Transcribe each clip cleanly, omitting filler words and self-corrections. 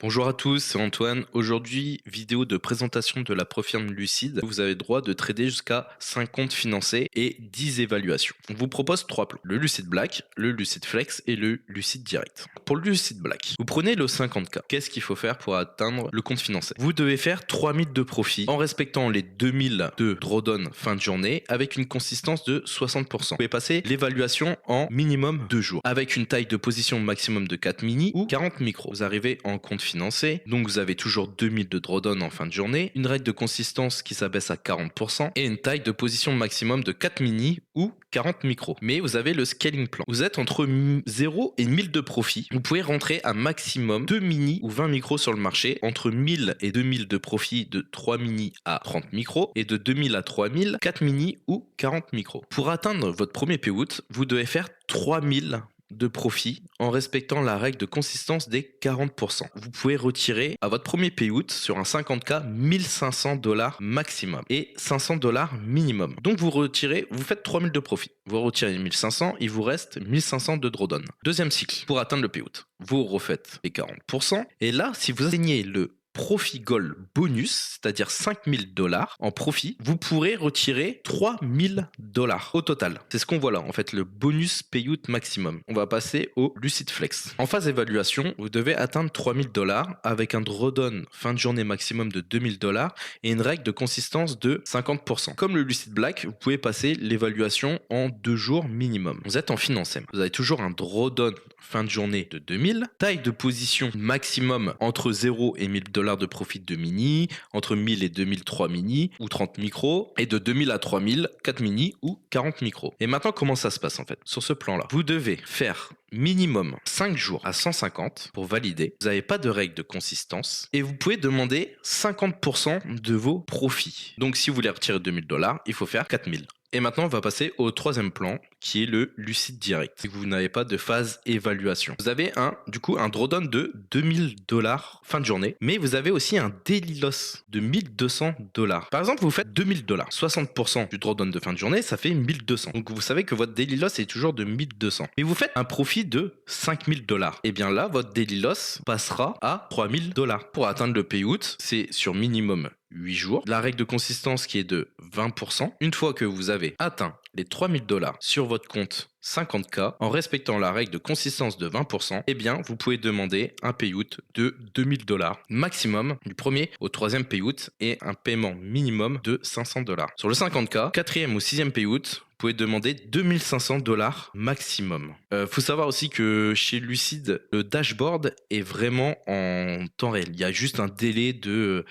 Bonjour à tous, c'est Antoine. Aujourd'hui, vidéo de présentation de la Profirme Lucide. Vous avez le droit de trader jusqu'à 5 comptes financés et 10 évaluations. On vous propose 3 plans. Le Lucide Black, le Lucide Flex et le Lucide Direct. Pour le Lucide Black, vous prenez le 50K. Qu'est-ce qu'il faut faire pour atteindre le compte financé? Vous devez faire 3000 de profit en respectant les 2000 de drawdown fin de journée avec une consistance de 60%. Vous pouvez passer l'évaluation en minimum 2 jours avec une taille de position maximum de 4 mini ou 40 micros. Vous arrivez en compte financé, donc vous avez toujours 2000 de drawdown en fin de journée, une règle de consistance qui s'abaisse à 40% et une taille de position maximum de 4 mini ou 40 micros. Mais vous avez le scaling plan. Vous êtes entre 0 et 1000 de profit. Vous pouvez rentrer un maximum 2 mini ou 20 micros sur le marché, entre 1000 et 2000 de profit de 3 mini à 30 micros et de 2000 à 3000, 4 mini ou 40 micros. Pour atteindre votre premier payout, vous devez faire 3000 de profit en respectant la règle de consistance des 40%. Vous pouvez retirer à votre premier payout sur un 50K 1500 dollars maximum et 500 dollars minimum. Donc vous retirez, vous faites 3000 de profit. Vous retirez 1500, il vous reste 1500 de drawdown. Deuxième cycle, pour atteindre le payout, vous refaites les 40% et là, si vous atteignez le profit goal bonus, c'est-à-dire 5000 dollars en profit, vous pourrez retirer 3000 dollars au total. C'est ce qu'on voit là, en fait, le bonus payout maximum. On va passer au Lucid Flex. En phase évaluation, vous devez atteindre 3000 dollars avec un drawdown fin de journée maximum de 2000 dollars et une règle de consistance de 50%. Comme le Lucid Black, vous pouvez passer l'évaluation en 2 jours minimum. Vous êtes en financement. Vous avez toujours un drawdown fin de journée de 2000, taille de position maximum entre 0 et 1000 dollars de profit de mini, entre 1000 et 2000 3 mini ou 30 micros, et de 2000 à 3000 4 mini ou 40 micros. Et maintenant, comment ça se passe en fait sur ce plan là? Vous devez faire minimum 5 jours à 150 pour valider. Vous n'avez pas de règle de consistance et vous pouvez demander 50% de vos profits. Donc si vous voulez retirer 2000 dollars, il faut faire 4000. Et maintenant, on va passer au troisième plan qui est le Lucid Direct. Si vous n'avez pas de phase évaluation, vous avez du coup un drawdown de 2000 dollars fin de journée, mais vous avez aussi un daily loss de 1200 dollars. Par exemple, vous faites 2000 dollars, 60% du drawdown de fin de journée, ça fait 1200. Donc vous savez que votre daily loss est toujours de 1200. Mais vous faites un profit de 5000 dollars. Et bien là, votre daily loss passera à 3000 dollars. Pour atteindre le payout, c'est sur minimum 8 jours. La règle de consistance qui est de 20%. Une fois que vous avez atteint les 3000 dollars sur votre compte 50K en respectant la règle de consistance de 20%, eh bien, vous pouvez demander un payout de 2000 dollars maximum du premier au troisième payout et un paiement minimum de 500 dollars. Sur le 50K, quatrième ou sixième payout, vous pouvez demander 2500 dollars maximum. Faut savoir aussi que chez Lucid, le dashboard est vraiment en temps réel. Il y a juste un délai de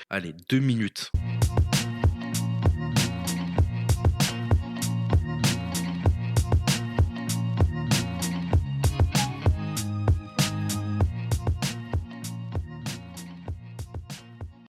2 minutes.